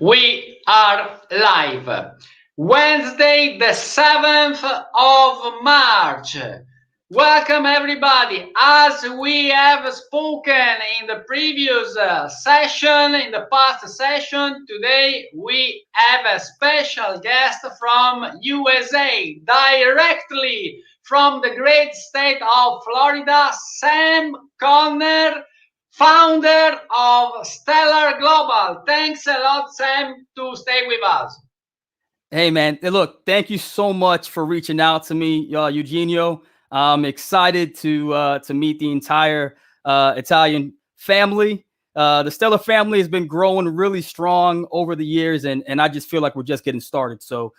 We are live. Wednesday, the 7th of March. Welcome everybody. As we have spoken in the previous session, in the past session, today we have a special guest from USA, directly from the great state of Florida, Sam Conner, founder of Stellar Global. Thanks a lot, Sam, to stay with us. Hey, man. Look, thank you so much for reaching out to me, Eugenio. I'm excited to meet the entire Italian family. The Stellar family has been growing really strong over the years, and I just feel like we're just getting started. So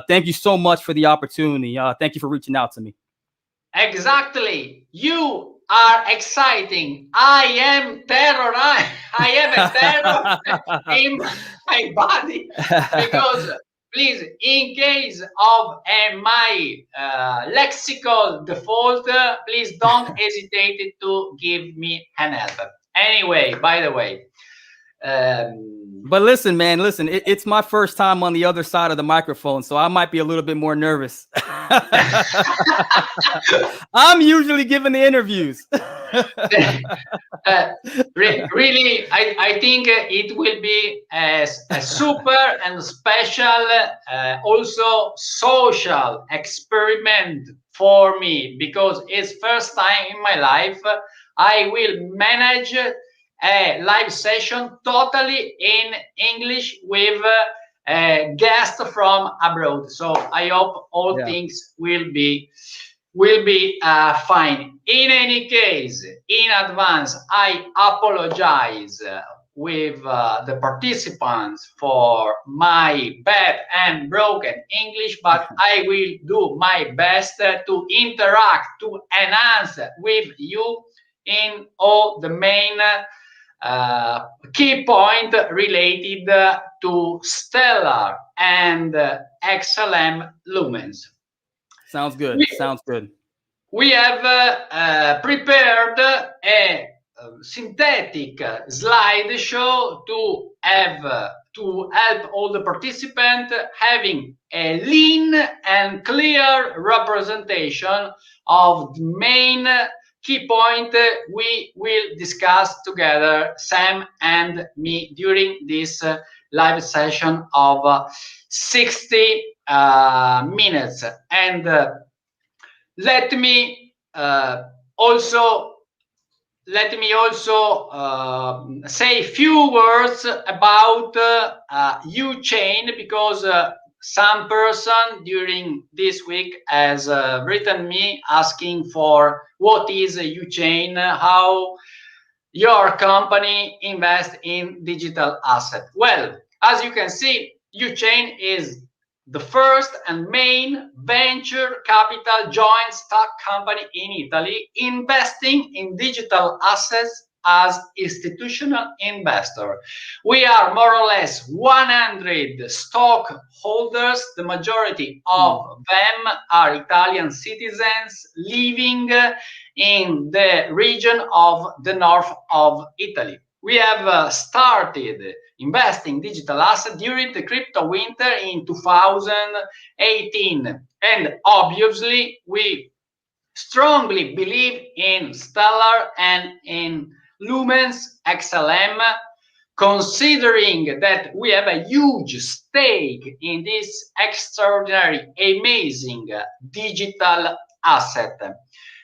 thank you so much for the opportunity. Thank you for reaching out to me. Exactly. You are exciting. I am terror. I have a terror in my body because, please, in case of my lexical default, please don't hesitate to give me an help. Anyway, by the way. But listen, man, it's my first time on the other side of the microphone, so I might be a little bit more nervous. I'm usually giving the interviews. Really, I think it will be a super and special, also social experiment for me, because it's first time in my life I will manage a live session totally in English with a guest from abroad. So I hope all things will be fine. In any case, in advance, I apologize with the participants for my bad and broken English, but I will do my best to interact, to enhance with you in all the main key point related to Stellar and XLM Lumens. Sounds good. Sounds good. We have prepared a synthetic slideshow to help all the participants having a lean and clear representation of the main key point we will discuss together, Sam and me, during this live session of 60 minutes. And let me also say a few words about YouChain, because some person during this week has written me asking for what is YouChain, how your company invests in digital asset. Well, as you can see, YouChain is the first and main venture capital joint stock company in Italy investing in digital assets as institutional investor. We are more or less 100 stockholders. The majority of them are Italian citizens living in the region of the north of Italy. We have started investing digital assets during the crypto winter in 2018. And obviously, we strongly believe in Stellar and in Lumens XLM, considering that we have a huge stake in this extraordinary, amazing digital asset.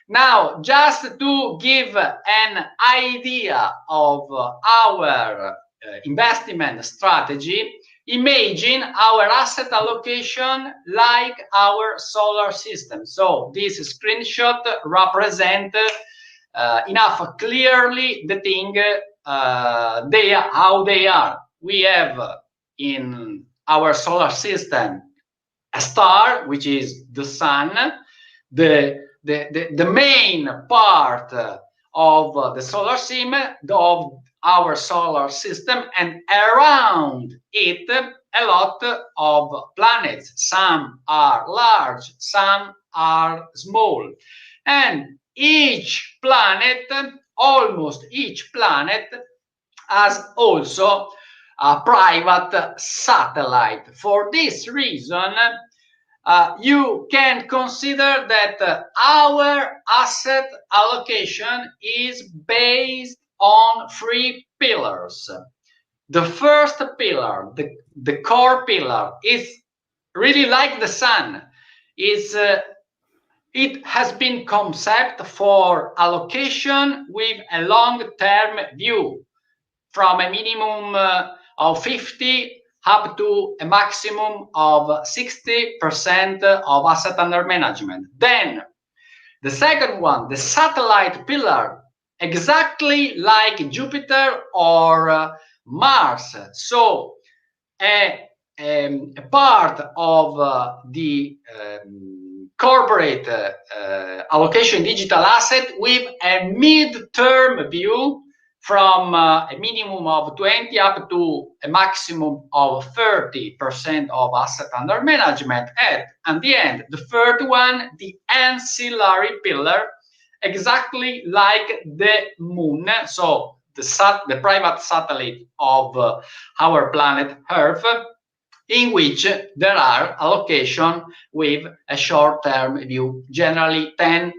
Now, just to give an idea of our investment strategy, imagine our asset allocation like our solar system. So this screenshot represents enough clearly the thing how they are. We have in our solar system a star, which is the sun, the main part of the solar system, of our solar system, and around it a lot of planets. Some are large, some are small, and each planet, almost each planet, has also a private satellite. For this reason, you can consider that our asset allocation is based on three pillars. The first pillar, the core pillar, is really like the sun. It has been conceived for allocation with a long-term view, from a minimum of 50 up to a maximum of 60% of asset under management. Then the second one, the satellite pillar, exactly like Jupiter or Mars. So a part of the corporate allocation digital asset with a mid-term view, from a minimum of 20 up to a maximum of 30% of asset under management. And the end, the third one, the ancillary pillar, exactly like the moon. So the private satellite of our planet Earth, in which there are allocation with a short-term view, generally 10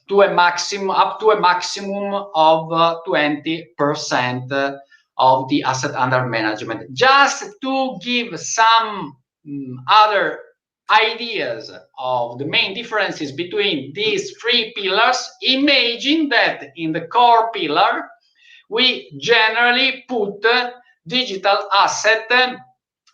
to a maximum, up to a maximum of 20% of the asset under management. Just to give some other ideas of the main differences between these three pillars, imagine that in the core pillar, we generally put digital asset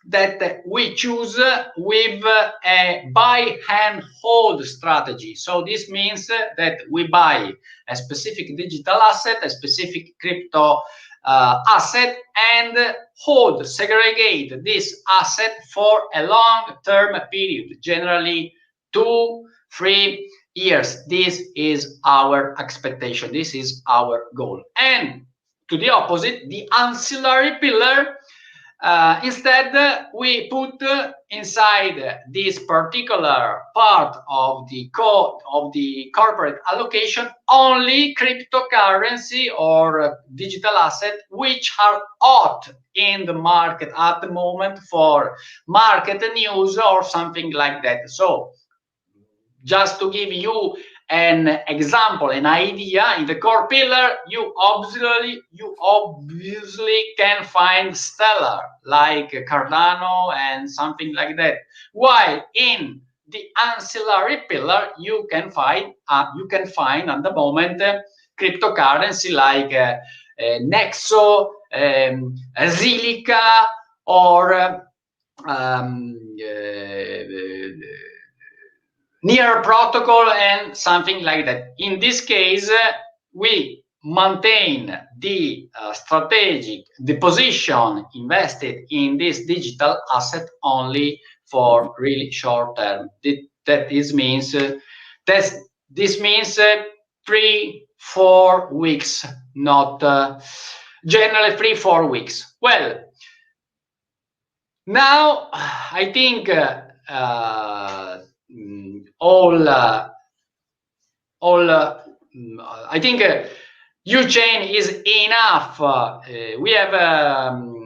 that we choose with a buy and hold strategy. So this means that we buy a specific digital asset, a specific crypto asset, and hold, segregate this asset for a long-term period, generally 2-3 years. This is our expectation. This is our goal. And to the opposite, the ancillary pillar, instead, we put inside this particular part of the corporate allocation only cryptocurrency or digital asset which are hot in the market at the moment for market news or something like that. So just to give you an example, an idea, in the core pillar, you obviously can find Stellar, like Cardano and something like that. While in the ancillary pillar, you can find at the moment cryptocurrency like Nexo, Zilliqa, or Near protocol and something like that. In this case, we maintain the the position invested in this digital asset only for really short term. This means 3-4 weeks, not generally 3-4 weeks. Well, now I think I think YouChain is enough. We have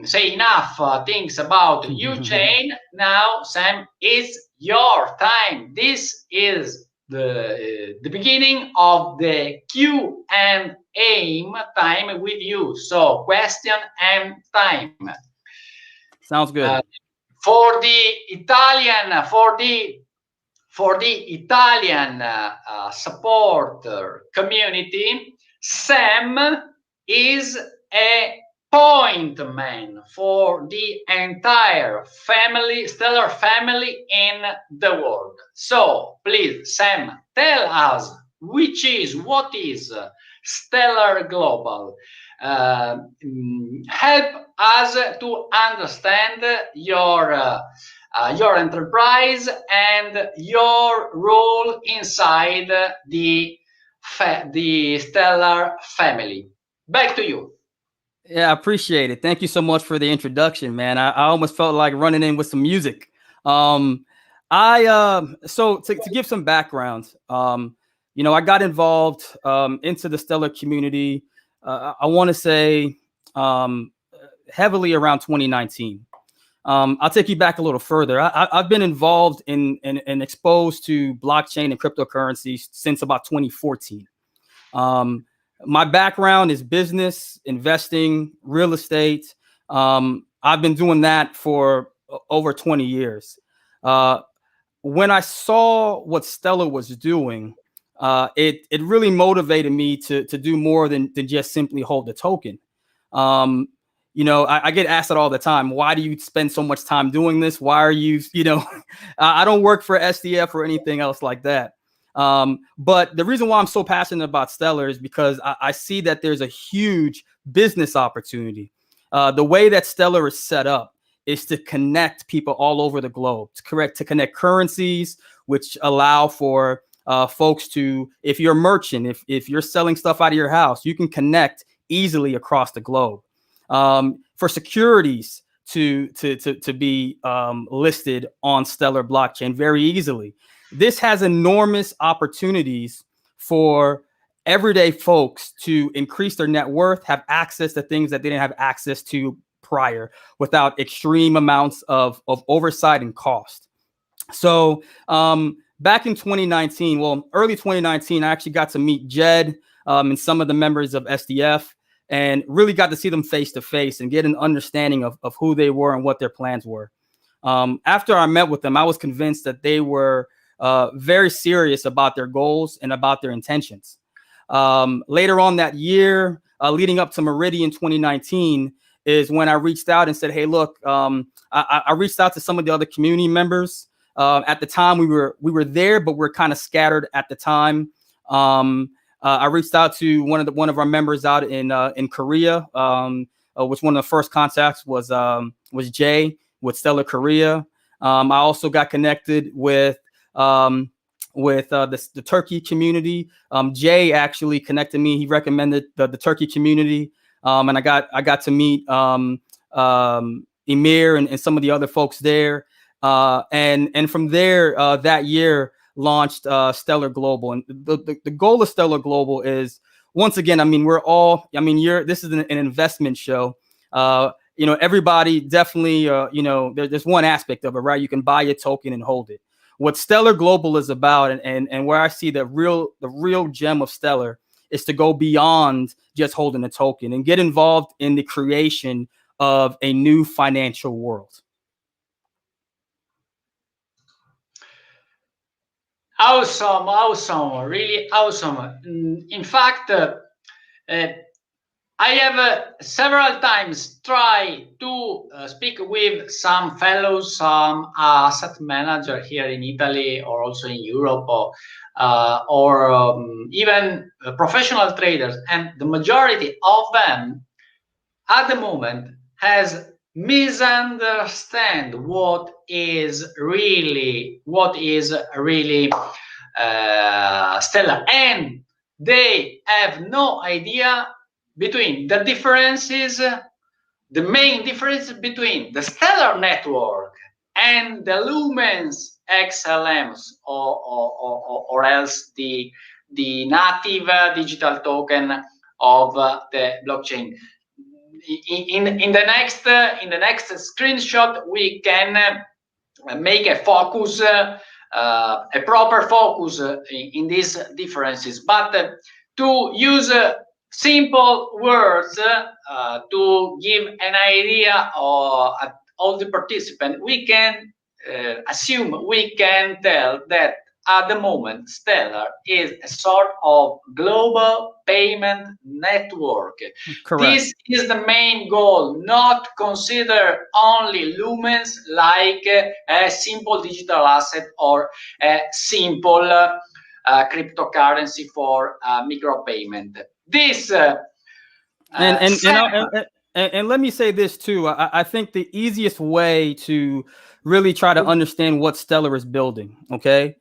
say enough things about YouChain. Now, Sam, it's your time. This is the beginning of the Q&A time with you. So, question and time. Sounds good. For the Italian supporter community, Sam is a point man for the entire family, Stellar family in the world. So please, Sam, tell us what is Stellar Global. Help us to understand your enterprise and your role inside the Stellar family. Back to you. Yeah, I appreciate it. Thank you so much for the introduction, man. I almost felt like running in with some music. So to give some background, I got involved into the Stellar community. I want to say heavily around 2019. I'll take you back a little further. I've been involved in and exposed to blockchain and cryptocurrencies since about 2014. My background is business, investing, real estate. I've been doing that for over 20 years. When I saw what Stellar was doing, it really motivated me to do more than just simply hold the token. You know, I get asked that all the time. Why do you spend so much time doing this? Why are you, you know, I don't work for SDF or anything else like that. But the reason why I'm so passionate about Stellar is because I see that there's a huge business opportunity. The way that Stellar is set up is to connect people all over the globe, to connect currencies, which allow for folks to, if you're a merchant, if you're selling stuff out of your house, you can connect easily across the globe. For securities to be listed on Stellar blockchain very easily. This has enormous opportunities for everyday folks to increase their net worth, have access to things that they didn't have access to prior without extreme amounts of oversight and cost. So back in 2019, well, early 2019, I actually got to meet Jed and some of the members of SDF, and really got to see them face to face and get an understanding of who they were and what their plans were. After I met with them, I was convinced that they were very serious about their goals and about their intentions. Later on that year, leading up to Meridian 2019, is when I reached out and said, hey, look, I reached out to some of the other community members. At the time, we were there, but we're kind of scattered at the time. I reached out to one of our members out in Korea, which one of the first contacts was Jay with Stellar Korea. I also got connected with the Turkey community. Jay actually connected me. He recommended the Turkey community, and I got to meet Emir and some of the other folks there. And from there, that year, launched Stellar Global. And the goal of Stellar Global is, once again, I mean, this is an investment show. You know, everybody definitely, you know, there's one aspect of it, right? You can buy a token and hold it. What Stellar Global is about, and where I see the real gem of Stellar, is to go beyond just holding a token and get involved in the creation of a new financial world. Awesome, really awesome. In fact, I have several times tried to speak with some fellows, some asset manager here in Italy or also in Europe, or even professional traders, and the majority of them at the moment has misunderstand what is really Stellar, and they have no idea between the differences, the main difference between the Stellar network and the Lumens XLMs, or else the native digital token of the blockchain. In the next screenshot, we can make a focus, a proper focus in these differences. But to use simple words to give an idea of all the participants, we can assume, we can tell that at the moment, Stellar is a sort of global payment network. Correct. This is the main goal, not consider only Lumens like a simple digital asset or a simple cryptocurrency for micropayment. This and let me say this too. I think the easiest way to really try to understand what Stellar is building, okay?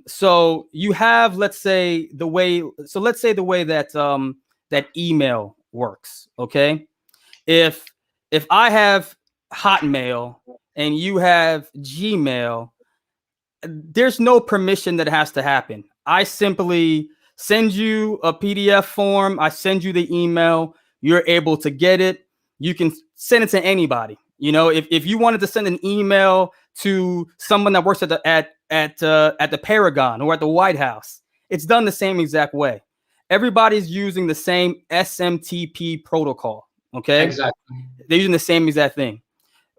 So you have, let's say the way that that email works, okay? If I have Hotmail and you have Gmail, there's no permission that has to happen. I simply send you a PDF form, I send you the email, you're able to get it. you can send it to anybody. You know, if you wanted to send an email to someone that works at the Paragon or at the White House, it's done the same exact way. Everybody's using the same SMTP protocol. Okay, exactly. They're using the same exact thing.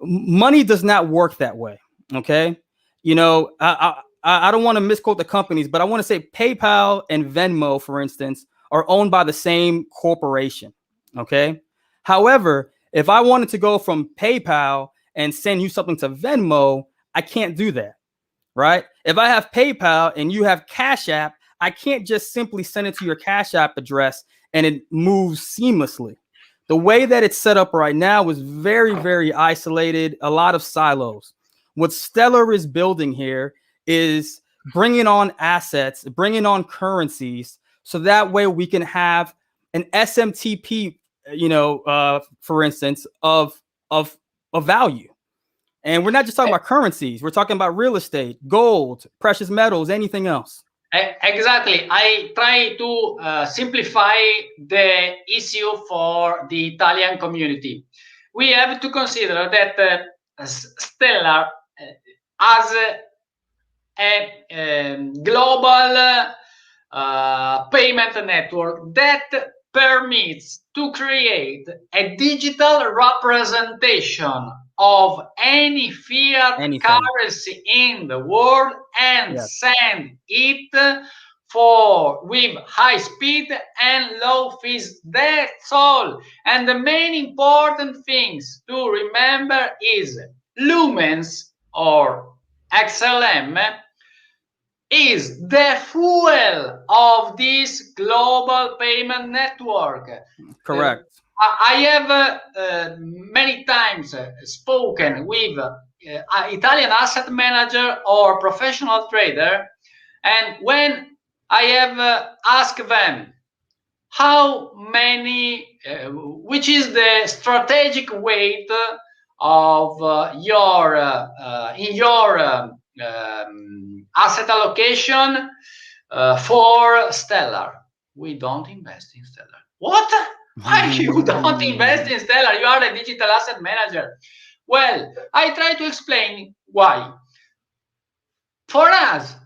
Money does not work that way. Okay, you know, I don't want to misquote the companies, but I want to say PayPal and Venmo, for instance, are owned by the same corporation. Okay, however, if I wanted to go from PayPal and send you something to Venmo, I can't do that, right? If I have PayPal and you have Cash App, I can't just simply send it to your Cash App address and it moves seamlessly. The way that it's set up right now is very, very isolated, a lot of silos. What Stellar is building here is bringing on assets, bringing on currencies, so that way we can have an SMTP, for instance, of value. And we're not just talking about currencies. We're talking about real estate, gold, precious metals, anything else. Exactly. I try to simplify the issue for the Italian community. We have to consider that Stellar has a global payment network that permits to create a digital representation of any fiat currency in the world and send it with high speed and low fees. That's all. And the main important things to remember is Lumens or XLM is the fuel of this global payment network. Correct. I have many times spoken with Italian asset manager or professional trader, and when I have asked them how many, which is the strategic weight of your asset allocation for Stellar. We don't invest in Stellar. What? Why you don't invest in Stellar? You are a digital asset manager. Well, I try to explain why. For us,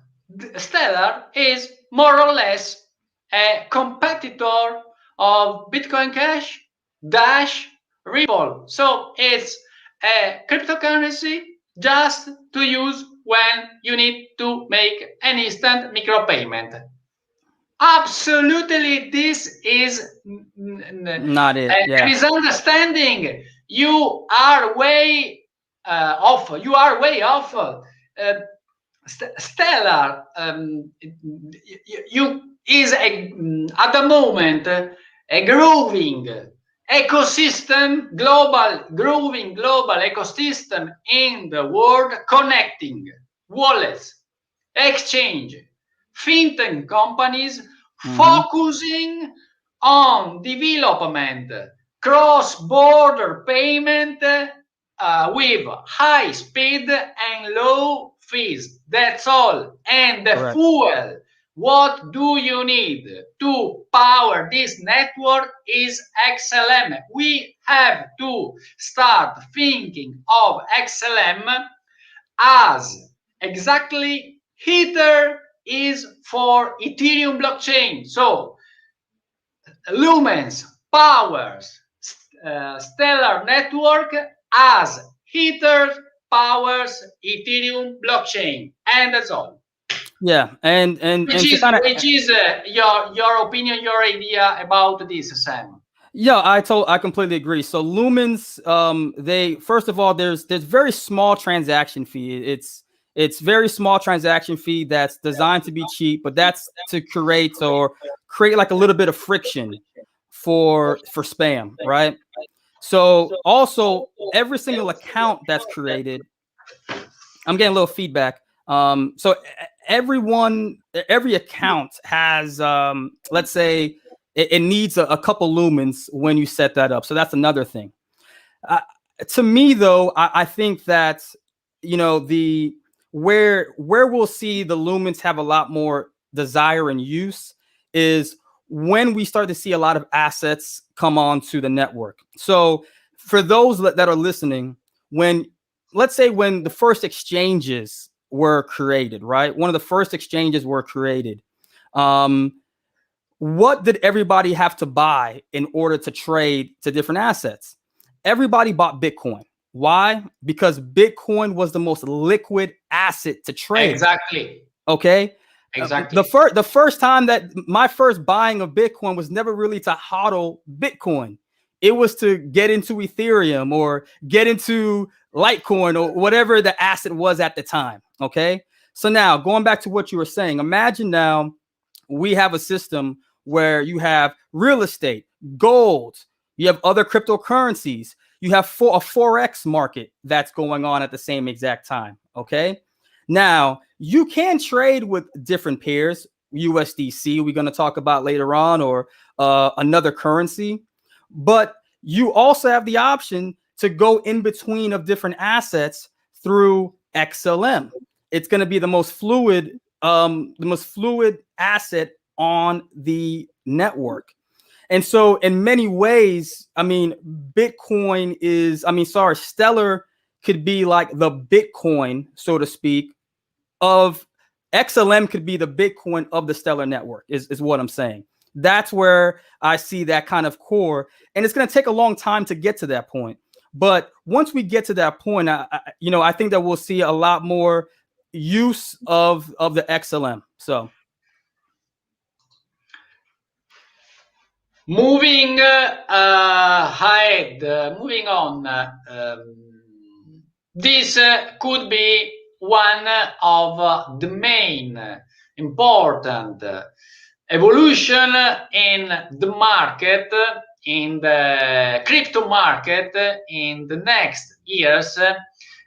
Stellar is more or less a competitor of Bitcoin Cash, Dash, Ripple. So it's a cryptocurrency just to use when you need to make an instant micropayment. Absolutely, this is not it. A misunderstanding. You are way off. You are way off. Stellar is at the moment a growing ecosystem, growing global ecosystem in the world, connecting wallets, exchange, fintech companies, focusing on development, cross-border payment with high speed and low fees. That's all. And the fuel, what do you need to power this network is XLM. We have to start thinking of XLM as exactly Ether is for Ethereum blockchain. So Lumens powers Stellar network as Ether powers Ethereum blockchain, and that's all. Yeah, and which is your opinion, your idea about this, Sam? Yeah, I completely agree. So Lumens, they first of all, there's very small transaction fee. It's very small transaction fee that's designed to be cheap, but that's to create like a little bit of friction for spam, right? So also every single account that's created, I'm getting a little feedback. So every account has, let's say it needs a couple lumens when you set that up. So that's another thing. To me, though, I think that, where we'll see the lumens have a lot more desire and use is when we start to see a lot of assets come onto the network. So for those that are listening, let's say when the first exchanges were created, right? One of the first exchanges were created. What did everybody have to buy in order to trade to different assets? Everybody bought Bitcoin. Why? Because Bitcoin was the most liquid asset to trade. Exactly. Okay. Exactly. The first time that my first buying of Bitcoin was never really to hodl Bitcoin. It was to get into Ethereum or get into Litecoin or whatever the asset was at the time. Okay. So now going back to what you were saying, imagine now we have a system where you have real estate, gold, you have other cryptocurrencies, you have a Forex market that's going on at the same exact time. Okay. Now you can trade with different pairs, USDC, we're going to talk about later on, or another currency, but you also have the option to go in between of different assets through XLM. It's going to be the most fluid asset on the network. And so in many ways, I mean, Stellar could be like the Bitcoin, so to speak, of XLM could be the Bitcoin of the Stellar network is what I'm saying. That's where I see that kind of core. And it's going to take a long time to get to that point. But once we get to that point, I think that we'll see a lot more use of the XLM. So moving ahead, moving on, this could be one of the main important evolution in the market, in the crypto market in the next years,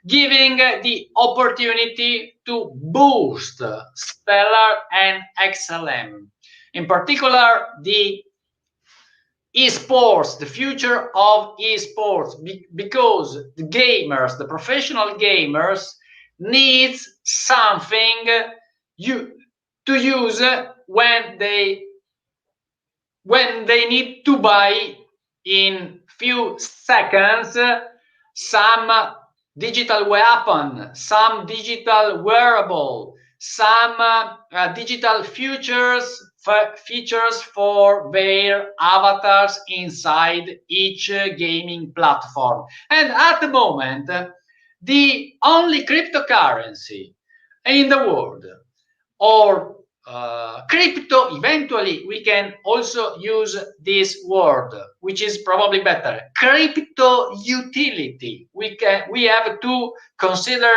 giving the opportunity to boost Stellar and XLM. In particular, the esports, the future of esports, because the gamers, the professional gamers, needs something to use when they need to buy in few seconds some digital weapon, some digital wearable, some digital features for their avatars inside each gaming platform. And at the moment, the only cryptocurrency in the world, or crypto, eventually we can also use this word, which is probably better, crypto utility. We have to consider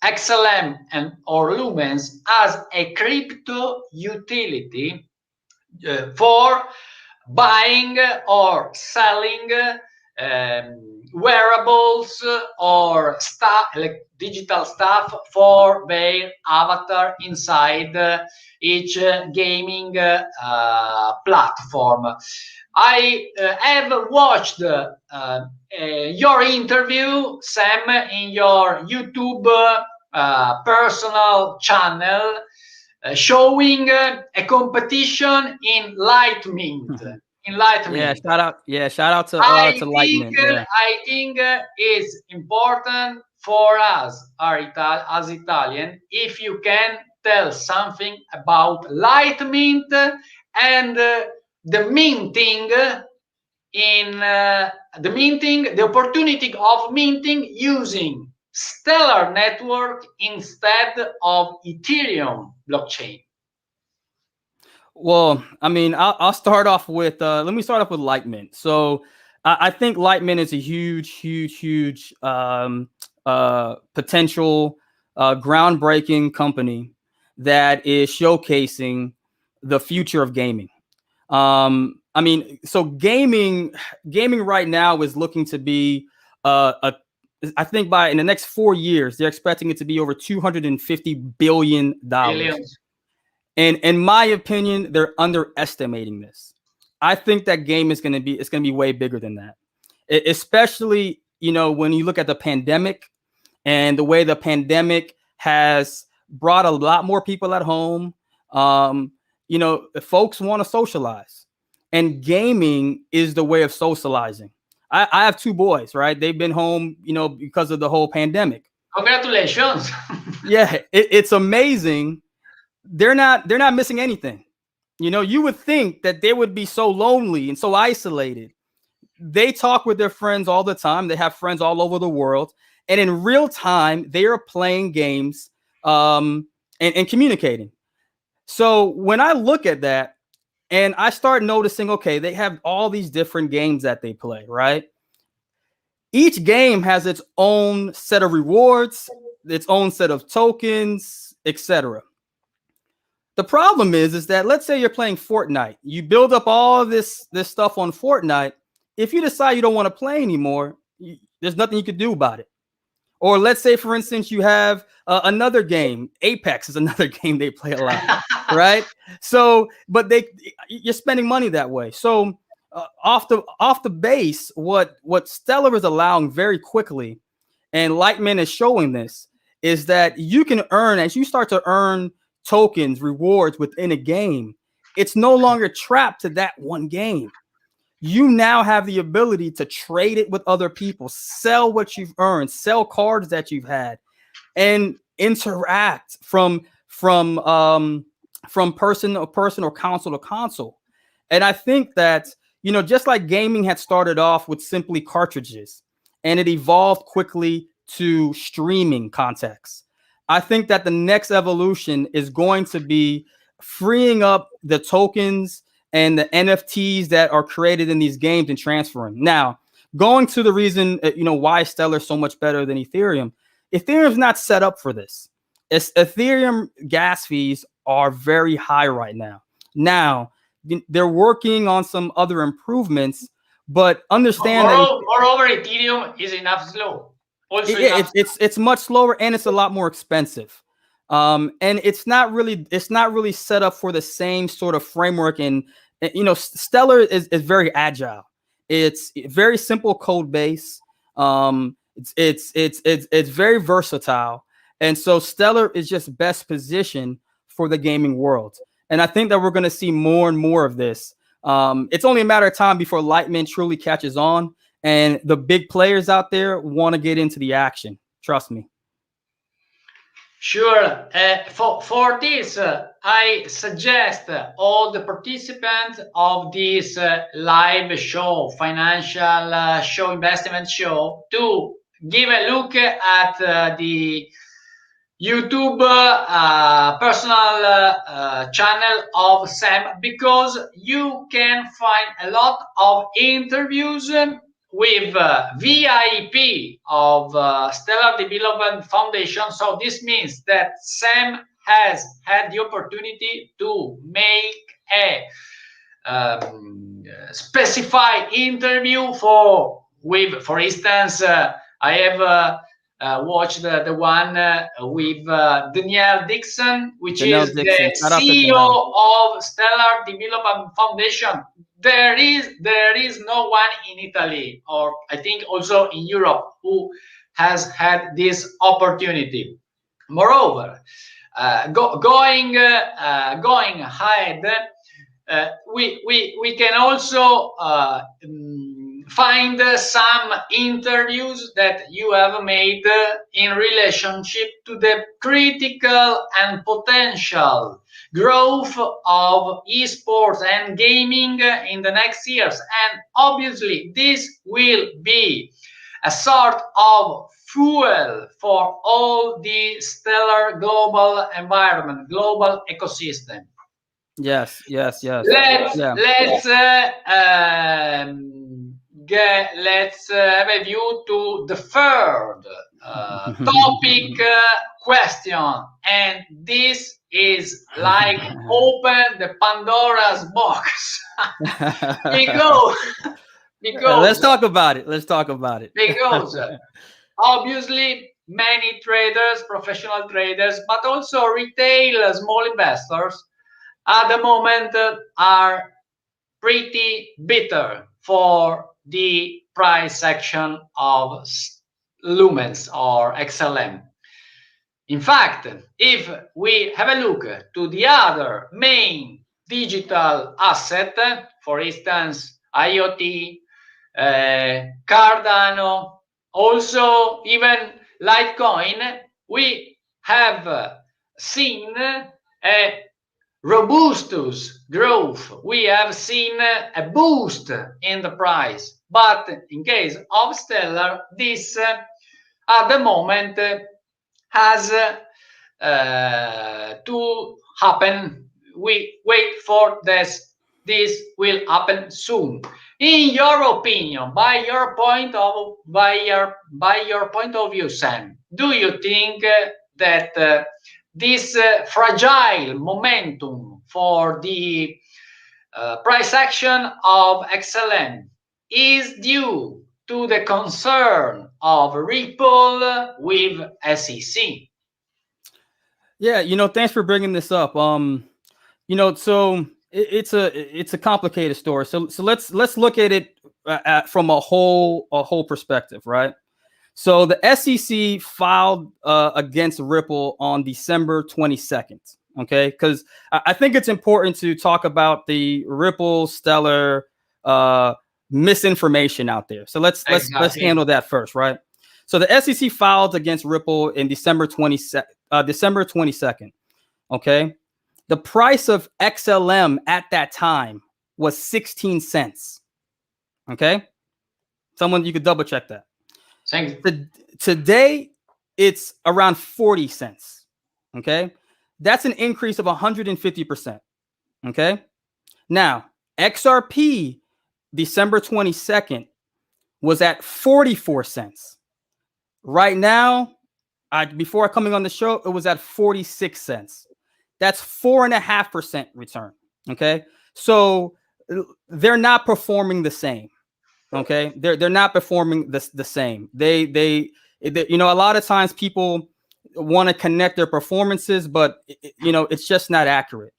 XLM or Lumens as a crypto utility for buying or selling wearables or stuff, like digital stuff for their avatar inside each gaming platform. I have watched your interview, Sam, in your YouTube personal channel, showing a competition in Lightmint. Shout out to Lightmint. I think it's important for us as Italian if you can tell something about Lightmint and the minting the opportunity of minting using Stellar network instead of Ethereum blockchain. Well, I mean, I'll start off with let me start off with Lightmint. So I think Lightmint is a huge potential groundbreaking company that is showcasing the future of gaming. I mean, so gaming right now is looking to be I think in the next 4 years, they're expecting it to be over $250 billion. And in my opinion, they're underestimating this. I think that game is going to be way bigger than that. Especially, when you look at the pandemic and the way the pandemic has brought a lot more people at home. Folks want to socialize, and gaming is the way of socializing. I have two boys, right? They've been home, you know, because of the whole pandemic. Congratulations. Yeah, it's amazing. They're not missing anything. You know, you would think that they would be so lonely and so isolated. They talk with their friends all the time. They have friends all over the world, and in real time, they are playing games and communicating. So when I look at that and I start noticing, okay, they have all these different games that they play, right? Each game has its own set of rewards, its own set of tokens, etc. The problem is that let's say you're playing Fortnite. You build up all this stuff on Fortnite. If you decide you don't want to play anymore, there's nothing you could do about it. Or let's say, for instance, you have another game. Apex is another game they play a lot, right? So, but you're spending money that way. So, off the base, what Stellar is allowing very quickly, and Lightman is showing this, is that you can earn, as you start to earn tokens, rewards within a game, it's no longer trapped to that one game. You now have the ability to trade it with other people, sell what you've earned, sell cards that you've had, and interact from person to person or console to console. And I think that, you know, just like gaming had started off with simply cartridges and it evolved quickly to streaming contexts, I think that the next evolution is going to be freeing up the tokens and the NFTs that are created in these games and transferring. Now, going to the reason, you know, why Stellar is so much better than Ethereum. Ethereum's not set up for this. Ethereum gas fees are very high right now. Now, they're working on some other improvements, but understand that moreover, Ethereum is enough slow. Also, it's much slower and it's a lot more expensive. And it's not really set up for the same sort of framework. And you know, Stellar is very agile. It's very simple code base. It's very versatile. And so Stellar is just best positioned for the gaming world. And I think that we're going to see more and more of this. It's only a matter of time before Lightman truly catches on, and the big players out there want to get into the action. Trust me. Sure. For this, I suggest all the participants of this live show, financial show, investment show, to give a look at the YouTube personal channel of Sam, because you can find a lot of interviews with VIP of Stellar Development Foundation. So this means that Sam has had the opportunity to make a specified interview for instance, I have watched the one with Danielle Dixon, which is the CEO of Stellar Development Foundation. There is no one in Italy, or I think also in Europe, who has had this opportunity. Moreover, going ahead, we can also find some interviews that you have made in relationship to the critical and potential growth of esports and gaming in the next years. And obviously, this will be a sort of fuel for all the stellar global environment, global ecosystem. Yes. Let's have a view to the third topic question, and this is like open the Pandora's box. because let's talk about it. Because obviously many traders, professional traders, but also retail small investors at the moment are pretty bitter for the price action of Lumens or XLM. In fact, if we have a look to the other main digital asset, for instance, IoT, Cardano, also even Litecoin, we have seen a robust growth. We have seen a boost in the price. But in case of Stellar, this at the moment has to happen. We wait for this. This will happen soon. In your opinion, by your point of view, Sam, do you think that this fragile momentum for the price action of XLM is due to the concern of Ripple with SEC? Yeah, thanks for bringing this up. So it's a complicated story. So let's look at it from a whole perspective, right? So the SEC filed against Ripple on December 22nd. Okay, because I think it's important to talk about the Ripple Stellar misinformation out there. So let's handle that first, right? So the SEC filed against Ripple in December 22nd. Okay, the price of XLM at that time was 16 cents. Okay, someone you could double check that. Today, it's around 40 cents. Okay, that's an increase of 150%. Okay, now XRP December 22nd was at 44 cents. Right now, before coming on the show, it was at 46 cents. That's 4.5% return. Okay, so they're not performing the same. Okay, they're not performing the same. They a lot of times people want to connect their performances, but it's just not accurate.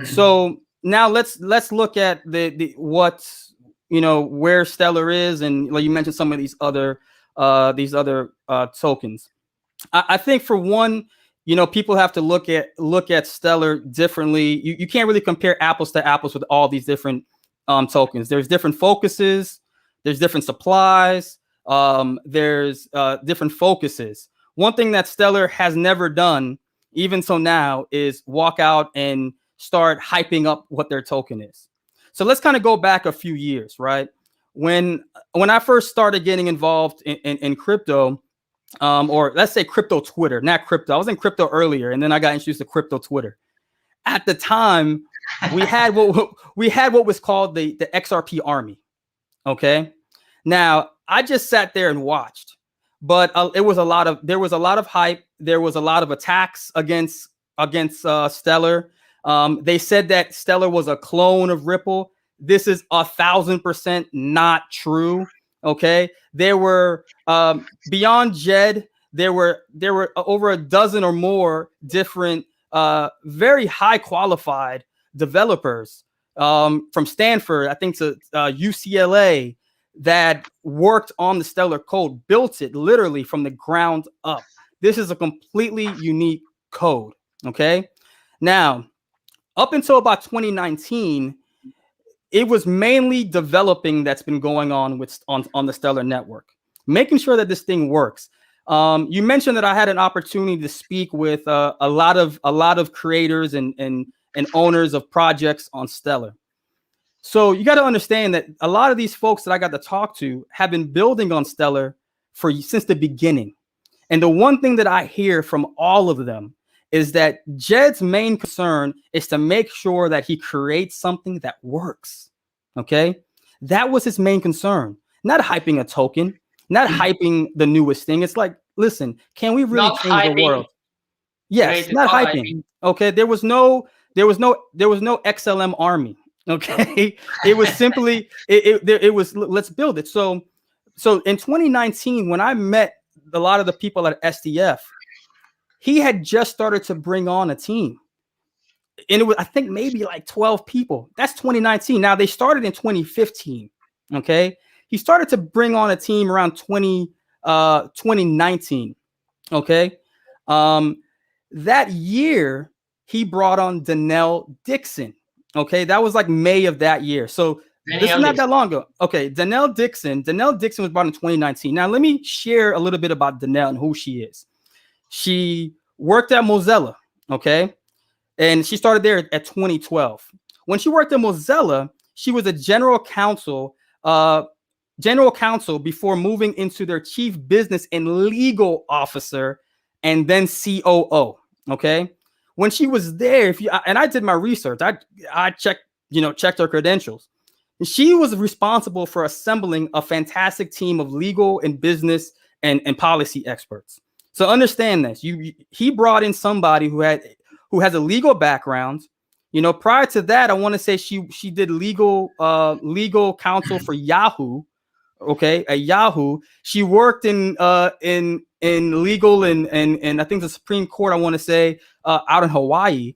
So now let's look at where Stellar is, and like you mentioned some of these other tokens. I think for one, people have to look at Stellar differently. You can't really compare apples to apples with all these different tokens. There's different focuses. There's different supplies. There's different focuses. One thing that Stellar has never done, even so now, is walk out and start hyping up what their token is. So let's kind of go back a few years, right? When I first started getting involved in crypto, or let's say crypto Twitter, not crypto. I was in crypto earlier, and then I got introduced to crypto Twitter. At the time, we had what was called the XRP army. Okay, now I just sat there and watched, but there was a lot of hype. There was a lot of attacks against Stellar. They said that Stellar was a clone of Ripple. This is 1,000% not true. Okay, there were beyond Jed. There were over a dozen or more different, very high qualified developers from Stanford, I think, to UCLA, that worked on the Stellar code, built it literally from the ground up. This is a completely unique code. Okay, now up until about 2019. It was mainly developing that's been going on on the Stellar network, making sure that this thing works. You mentioned that I had an opportunity to speak with a lot of creators and owners of projects on Stellar. So you got to understand that a lot of these folks that I got to talk to have been building on Stellar since the beginning. And the one thing that I hear from all of them is that Jed's main concern is to make sure that he creates something that works. Okay, that was his main concern. Not hyping a token, not hyping the newest thing. It's like, listen, can we really change the world? Yes, not hyping. Okay, there was no XLM army. Okay, it was simply it was let's build it. So in 2019, when I met a lot of the people at SDF, he had just started to bring on a team. And it was, I think, maybe like 12 people. That's 2019. Now they started in 2015. Okay. He started to bring on a team around 2019. Okay. That year he brought on Donnell Dixon. Okay. That was like May of that year. So This is not that long ago. Okay, Danelle Dixon. Danelle Dixon was brought in 2019. Now, let me share a little bit about Danelle and who she is. She worked at Mozilla, okay? And she started there at 2012. When she worked at Mozilla, she was a general counsel before moving into their chief business and legal officer and then COO, okay? When she was there, and I did my research, I checked her credentials. She was responsible for assembling a fantastic team of legal and business and policy experts. So understand this. He brought in somebody who has a legal background. Prior to that, I want to say she did legal counsel for Yahoo. Okay, at Yahoo, she worked in legal and I think the Supreme Court. I want to say out in Hawaii.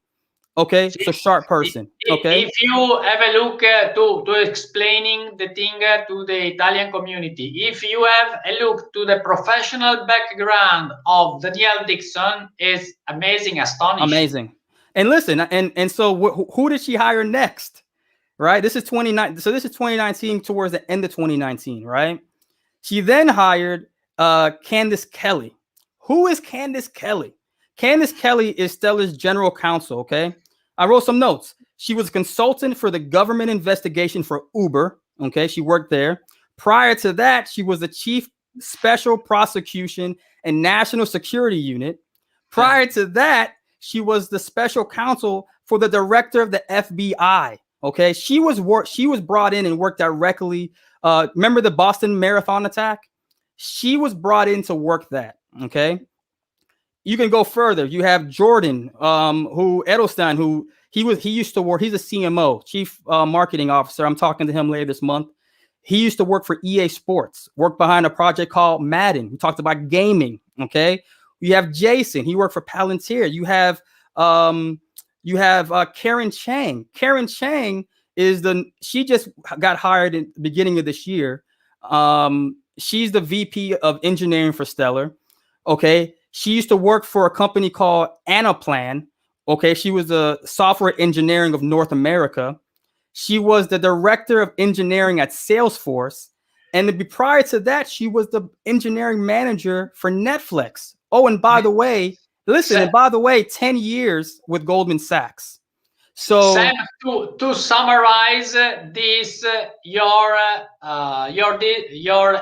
Okay, so sharp person. Okay, if you have a look to explaining the thing to the Italian community, if you have a look to the professional background of Danielle Dixon, is amazing, astonishing. Amazing. And listen, and so who did she hire next? Right, this is 2019 towards the end of 2019. Right, she then hired Candace Kelly. Who is Candace Kelly? Candace Kelly is Stellar's general counsel. Okay, I wrote some notes. She was a consultant for the government investigation for Uber. Okay, she worked there. Prior to that, she was the chief special prosecution and national security unit. Prior to that, she was the special counsel for the director of the FBI. Okay, she was brought in and worked directly. Remember the Boston Marathon attack? She was brought in to work that. Okay. You can go further. You have Jordan, Edelstein, he used to work. He's a CMO, chief marketing officer. I'm talking to him later this month. He used to work for EA Sports, worked behind a project called Madden. We talked about gaming. Okay. You have Jason. He worked for Palantir. You have Karen Chang. Karen Chang she just got hired in the beginning of this year. She's the VP of engineering for Stellar. Okay. She used to work for a company called Anaplan. Okay. She was the software engineering of North America. She was the director of engineering at Salesforce. And prior to that, she was the engineering manager for Netflix. Oh, and by the way, 10 years with Goldman Sachs. So Sam, to summarize this, your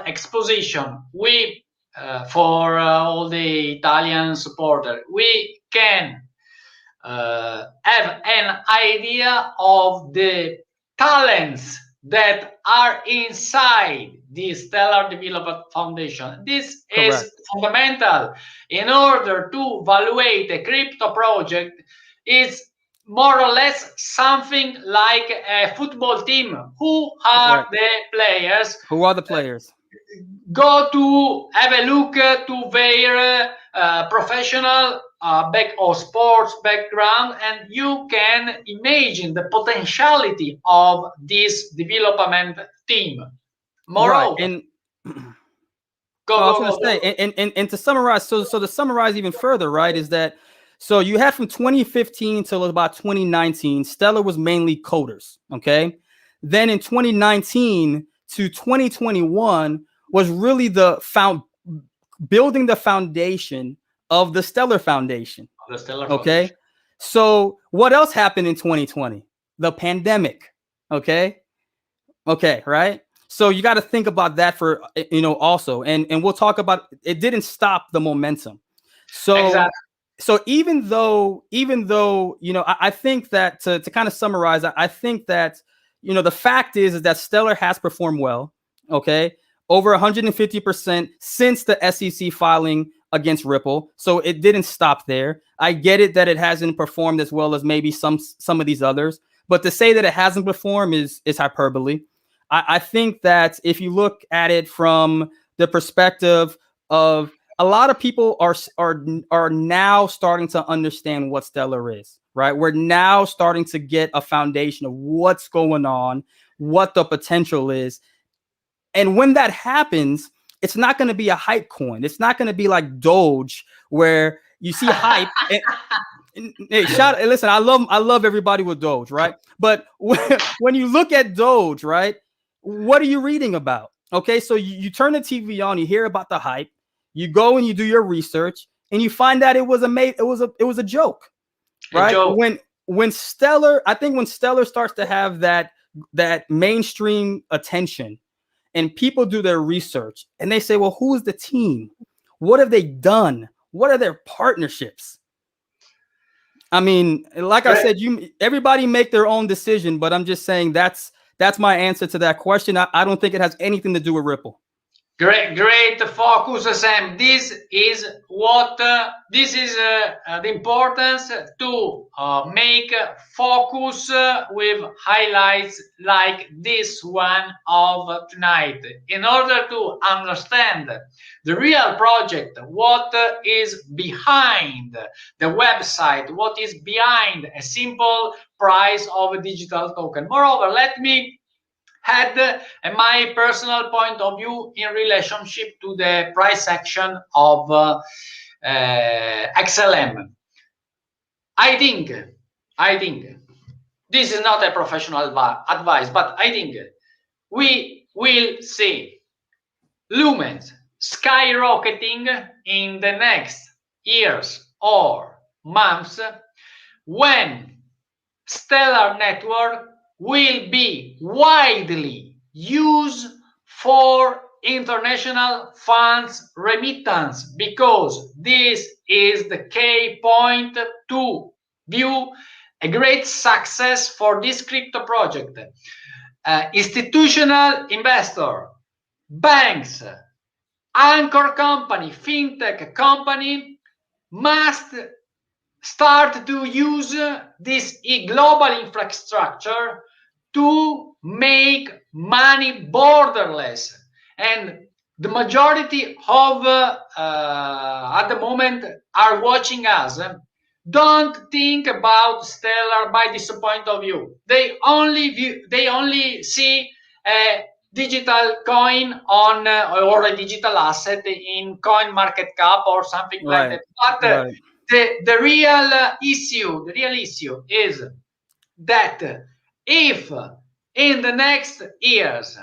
exposition, we for all the Italian supporters, we can have an idea of the talents that are inside the Stellar Development Foundation. This is fundamental in order to evaluate a crypto project. It's more or less something like a football team. Who are the players? Who are the players? Go to have a look to their professional or sports background, and you can imagine the potentiality of this development team. Moreover, and to summarize, so to summarize even further, right, is that so you had from 2015 till about 2019, Stellar was mainly coders. Okay, then in 2019 to 2021 was really building the foundation of the Stellar Foundation. Okay. So what else happened in 2020? The pandemic. Okay. Right. So you got to think about that for, also, and we'll talk about, it didn't stop the momentum. So, So even though, I think that to kind of summarize, I think that, the fact is that Stellar has performed well. Okay. Over 150% since the SEC filing against Ripple. So it didn't stop there. I get it that it hasn't performed as well as maybe some of these others, but to say that it hasn't performed is hyperbole. I think that if you look at it from the perspective of a lot of people are now starting to understand what Stellar is, right? We're now starting to get a foundation of what's going on, what the potential is. And when that happens, it's not going to be a hype coin. It's not going to be like Doge, where you see hype. Hey, listen, I love everybody with Doge, right? But when you look at Doge, right, what are you reading about? Okay, so you turn the TV on, you hear about the hype, you go and you do your research, and you find out it was a joke, right? When Stellar, I think when Stellar starts to have that mainstream attention, and people do their research and they say, well, who is the team? What have they done? What are their partnerships? I mean, like I said, everybody make their own decision, but I'm just saying that's my answer to that question. I don't think it has anything to do with Ripple. Great focus, Sam. This is the importance to make focus with highlights like this one of tonight, in order to understand the real project, what is behind the website, what is behind a simple price of a digital token. Moreover, let me had my personal point of view in relationship to the price action of XLM. I think this is not a professional advice, but I think we will see Lumens skyrocketing in the next years or months when Stellar Network will be widely used for international funds remittance, because this is the key point to view a great success for this crypto project. Institutional investor, banks, anchor company, fintech company must start to use this global infrastructure to make money borderless. And the majority of at the moment are watching us don't think about Stellar by this point of view. They only see a digital coin on or a digital asset in coin market cap or something like that. But the real issue is that if in the next years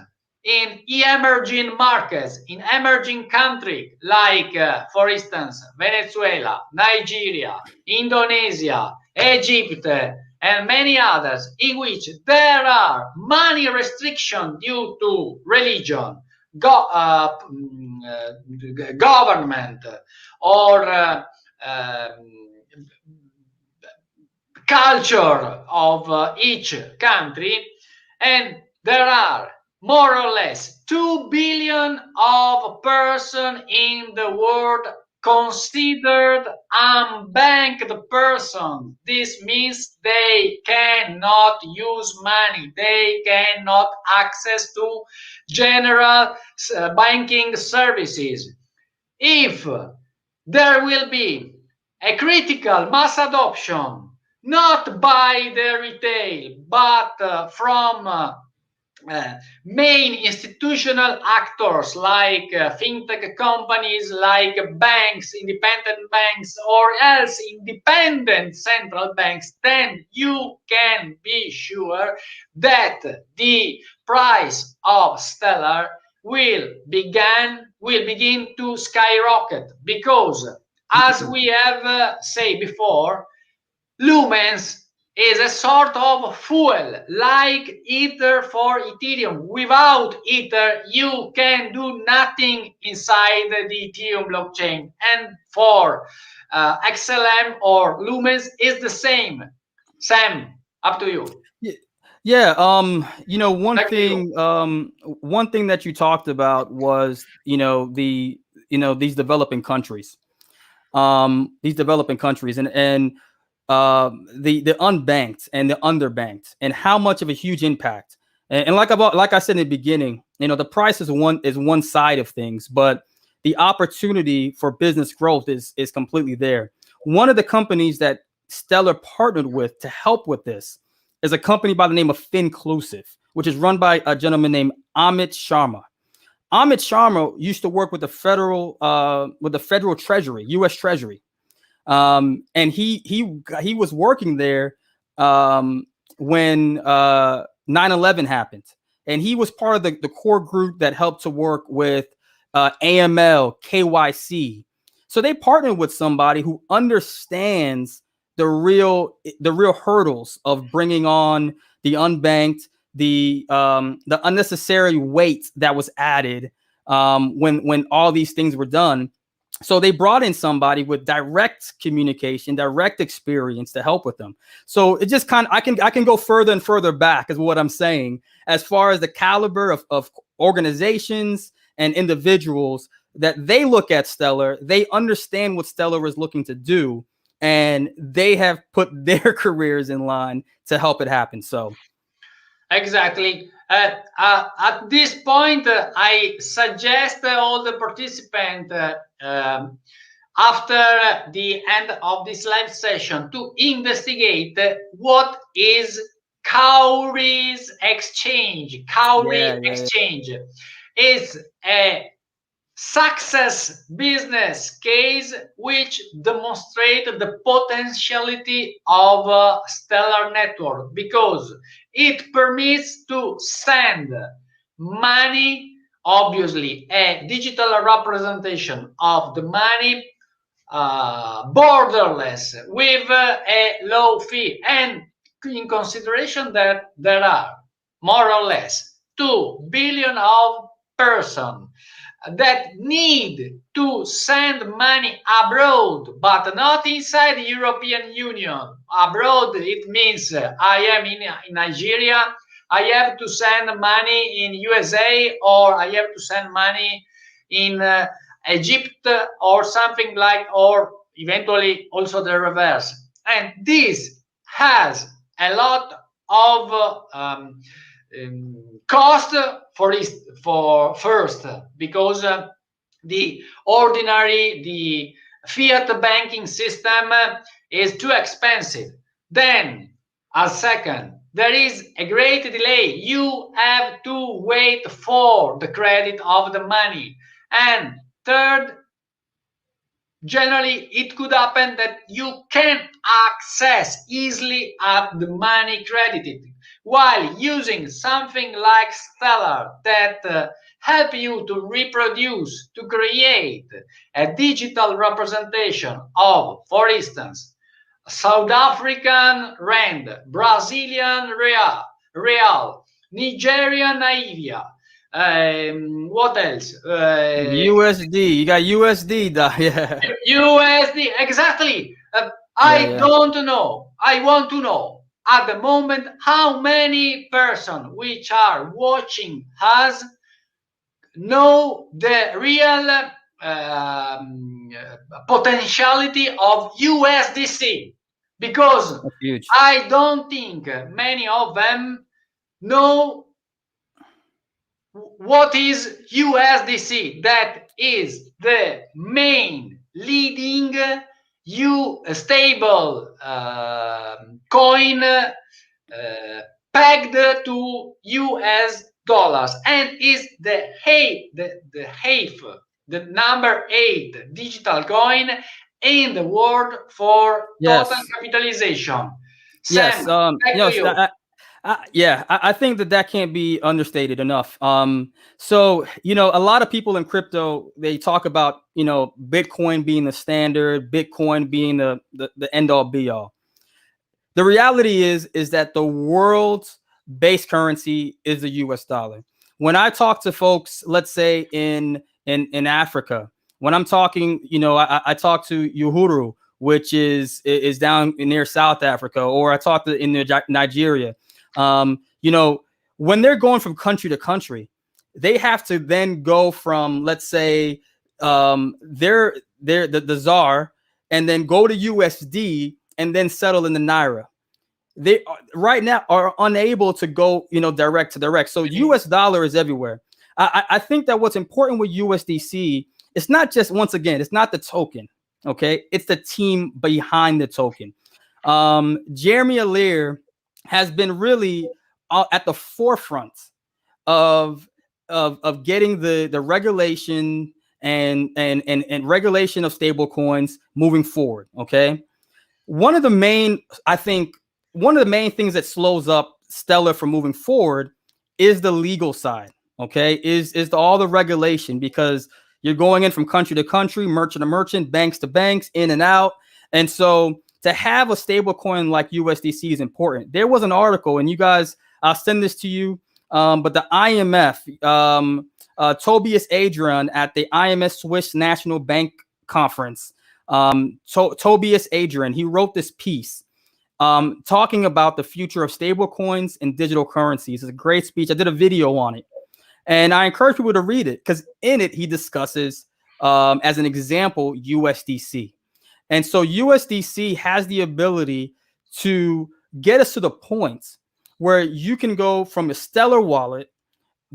in emerging markets, in emerging countries like for instance Venezuela, Nigeria, Indonesia, Egypt, and many others, in which there are money restrictions due to religion, government, or culture of each country, and there are more or less 2 billion of persons in the world considered unbanked person. This means they cannot use money, they cannot access to general banking services. If there will be a critical mass adoption, not by the retail, but from main institutional actors like fintech companies, like banks, independent banks, or else independent central banks, then you can be sure that the price of Stellar will begin to skyrocket, because as we have said before, Lumens is a sort of fuel, like Ether for Ethereum. Without Ether, you can do nothing inside the Ethereum blockchain. And for XLM or Lumens is the same. Sam, up to you. Yeah. One thing that you talked about was, these developing countries, and the unbanked and the underbanked, and how much of a huge impact. And like I said in the beginning, the price is one side of things, but the opportunity for business growth is completely there. One of the companies that Stellar partnered with to help with this is a company by the name of Finclusive, which is run by a gentleman named Amit Sharma. Amit Sharma used to work with the federal Treasury, U.S. Treasury. And he was working there when 9/11 happened, and he was part of the core group that helped to work with AML, KYC. So they partnered with somebody who understands the real hurdles of bringing on the unbanked, the unnecessary weight that was added when all these things were done. So they brought in somebody with direct communication, direct experience to help with them. So it just I can go further and further back is what I'm saying, as far as the caliber of organizations and individuals that they look at Stellar. They understand what Stellar is looking to do, and they have put their careers in line to help it happen. So exactly. At this point, I suggest all the participants after the end of this live session to investigate what is cowries exchange. Cowrie exchange is a success business case which demonstrates the potentiality of Stellar Network, because it permits to send money, obviously a digital representation of the money, borderless, with a low fee, and in consideration that there are more or less 2 billion of persons that need to send money abroad, but not inside the European Union. Abroad, it means I am in Nigeria, I have to send money in USA, or I have to send money in Egypt or something like, or eventually also the reverse. And this has a lot of cost for first, because the fiat banking system is too expensive. Then, as second, there is a great delay. You have to wait for the credit of the money. And third, generally it could happen that you can't access easily at the money credited, while using something like Stellar that help you to reproduce, to create a digital representation of, for instance, South African rand, Brazilian real, Nigerian naira. What else? USD. You got USD. Yeah. USD. Exactly. I don't know. I want to know at the moment how many persons which are watching us know the real potentiality of USDC, because I don't think many of them know what is USDC. That is the main leading stable coin pegged to US dollars, and is the number 8 digital coin in the world for total capitalization. Yes. I think that can't be understated enough. So, a lot of people in crypto, they talk about, Bitcoin being the standard, Bitcoin being the end all be all. The reality is that the world's base currency is the US dollar. When I talk to folks, let's say in Africa, when I'm talking, I talk to Uhuru, which is down near South Africa, or I talk to in Nigeria. When they're going from country to country, they have to then go from, let's say, they're the ZAR, and then go to USD, and then settle in the Naira. They right now are unable to go, direct to direct. So US dollar is everywhere. I think that what's important with USDC, it's not just, once again, it's not the token. Okay. It's the team behind the token. Jeremy Allaire has been really at the forefront of getting the regulation and regulation of stable coins moving forward. Okay. One of the main things that slows up Stellar from moving forward is the legal side. Okay. Is all the regulation, because you're going in from country to country, merchant to merchant, banks to banks, in and out. And so to have a stable coin like USDC is important. There was an article, and you guys, I'll send this to you. But the IMF, Tobias Adrian at the IMF Swiss National Bank Conference, Tobias Adrian, he wrote this piece talking about the future of stable coins and digital currencies. It's a great speech. I did a video on it, and I encourage people to read it, because in it he discusses, as an example, USDC. And so USDC has the ability to get us to the point where you can go from a Stellar wallet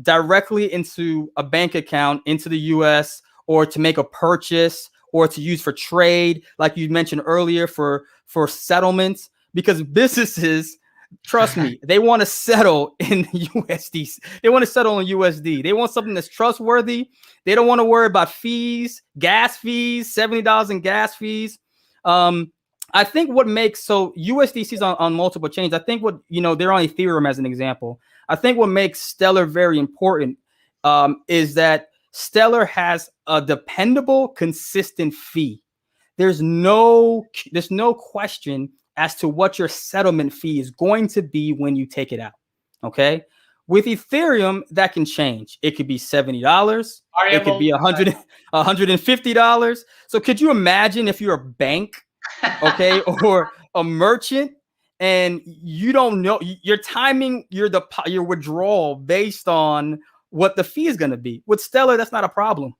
directly into a bank account into the US, or to make a purchase, or to use for trade, like you mentioned earlier, for settlements, because businesses, trust me, they want to settle in USD. They want to settle in USD. They want something that's trustworthy. They don't want to worry about fees, gas fees, $70 in gas fees. I think what makes, so USDC's on multiple chains. I think what, they're on Ethereum as an example. I think what makes Stellar very important is that Stellar has a dependable, consistent fee. There's no question as to what your settlement fee is going to be when you take it out. Okay. With Ethereum, that can change. It could be $70. It could be $150. So could you imagine if you're a bank, okay, or a merchant, and you don't know, you're timing your withdrawal based on what the fee is going to be? With Stellar, that's not a problem.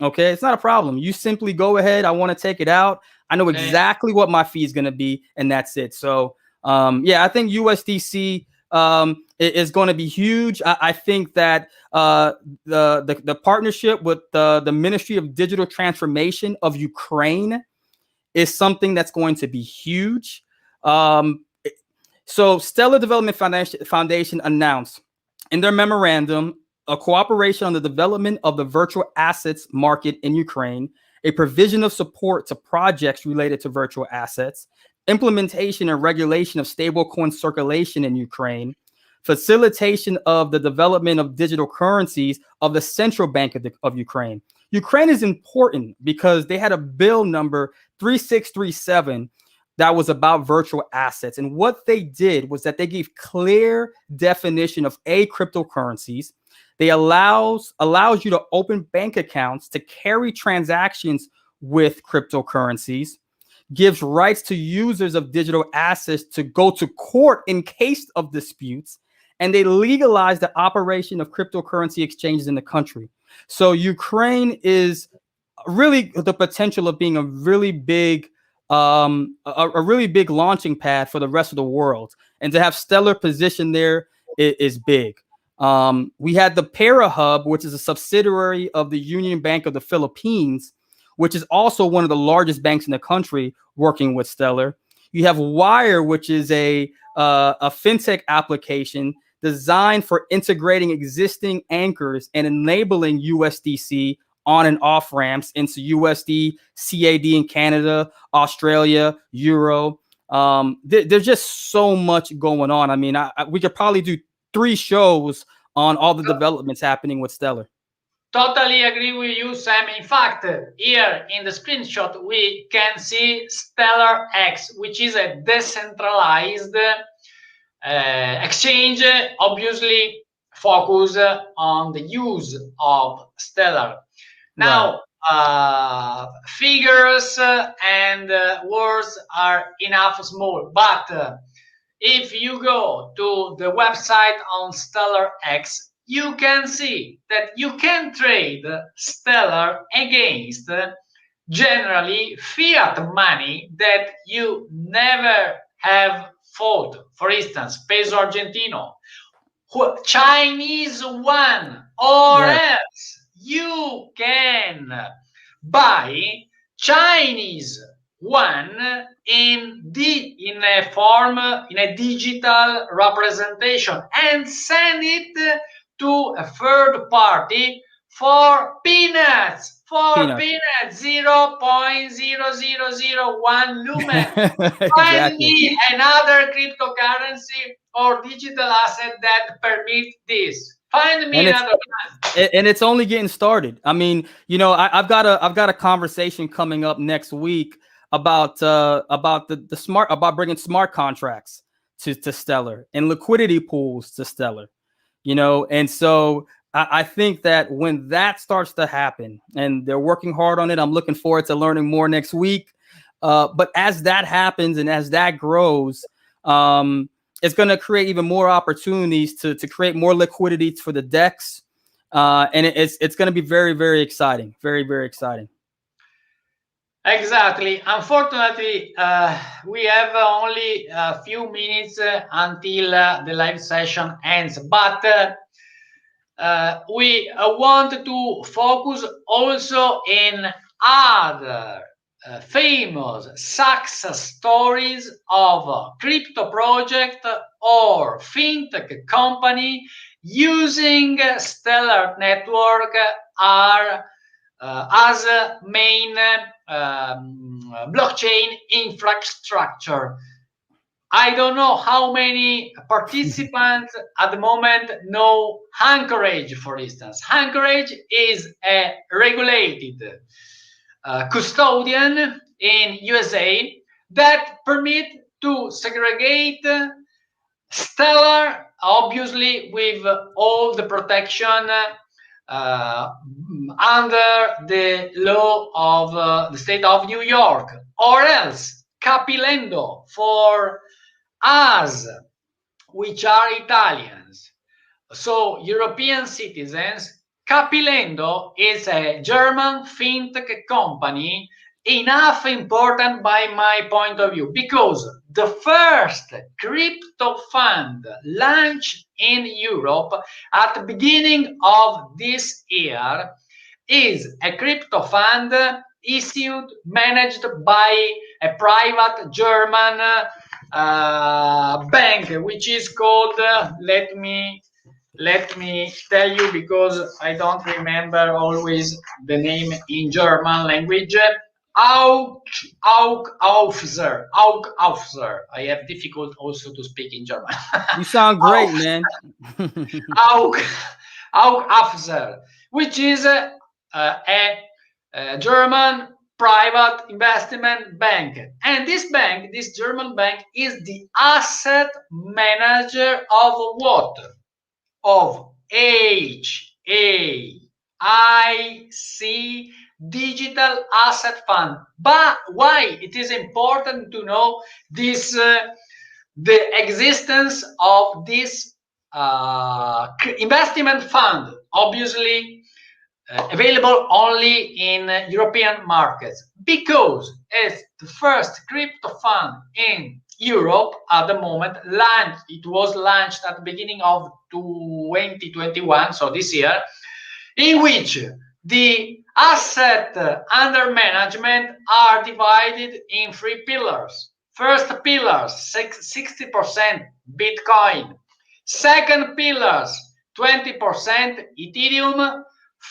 Okay, it's not a problem. You simply go ahead. I want to take it out. I know exactly what my fee is going to be, and that's it. So, I think USDC is going to be huge. I think that the partnership with the Ministry of Digital Transformation of Ukraine is something that's going to be huge. So Stellar Development Foundation announced in their memorandum a cooperation on the development of the virtual assets market in Ukraine, a provision of support to projects related to virtual assets, implementation and regulation of stablecoin circulation in Ukraine, facilitation of the development of digital currencies of the Central Bank of Ukraine. Ukraine is important because they had a bill number 3637 that was about virtual assets. And what they did was that they gave clear definition of cryptocurrencies. They allows you to open bank accounts to carry transactions with cryptocurrencies, gives rights to users of digital assets to go to court in case of disputes, and they legalize the operation of cryptocurrency exchanges in the country. So Ukraine is really the potential of being a really big launching pad for the rest of the world, and to have Stellar position there is big. We had the Para Hub, which is a subsidiary of the Union Bank of the Philippines, which is also one of the largest banks in the country, working with Stellar. You have Wire, which is a fintech application designed for integrating existing anchors and enabling USDC on and off ramps into USD, CAD in Canada, Australia, Euro. There's just so much going on. I mean, we could probably do 3 shows on all the developments happening with Stellar. Totally agree with you, Sam. In fact, here in the screenshot, we can see Stellar X, which is a decentralized exchange, obviously focus on the use of Stellar. Now, figures and words are enough small, but if you go to the website on Stellar X, you can see that you can trade Stellar against generally fiat money that you never have fought. For instance, peso argentino, Chinese yuan, or else you can buy Chinese yuan in a digital representation and send it to a third party for peanuts, for peanuts, 0.0001 lumen. Find me another cryptocurrency or digital asset that permit this. Find me another one. And it's only getting started. I mean, you know, I've got a conversation coming up next week about bringing smart contracts to Stellar and liquidity pools to Stellar. You know, and so I think that when that starts to happen, and they're working hard on it, I'm looking forward to learning more next week. But as that happens and as that grows, it's going to create even more opportunities to create more liquidity for the DEX. And it's going to be very, very exciting. Very, very exciting. Exactly. Unfortunately, we have only a few minutes until the live session ends. But we want to focus also in other famous success stories of crypto project or fintech company using Stellar Network as a main blockchain infrastructure. I don't know how many participants at the moment know Anchorage, for instance. Anchorage is a regulated custodian in USA that permit to segregate Stellar, obviously with all the protection under the law of the state of New York, or else Capilendo for us, which are Italians, so European citizens. Capilendo is a German fintech company, enough important by my point of view, because the first crypto fund launched in Europe at the beginning of this year is a crypto fund issued, managed by a private German bank, which is called, let me tell you, because I don't remember always the name in German language. Aufser. I have difficult also to speak in German. You sound great, man. Aufser, which is a German private investment bank. And this bank, this German bank, is the asset manager of what? Of HAIC, Digital Asset Fund. But why it is important to know this, the existence of this investment fund, obviously available only in European markets, because it's the first crypto fund in Europe at the moment. It was launched at the beginning of 2021, so this year, in which the asset under management are divided in three pillars. First pillar, 60% Bitcoin. Second pillar, 20% Ethereum.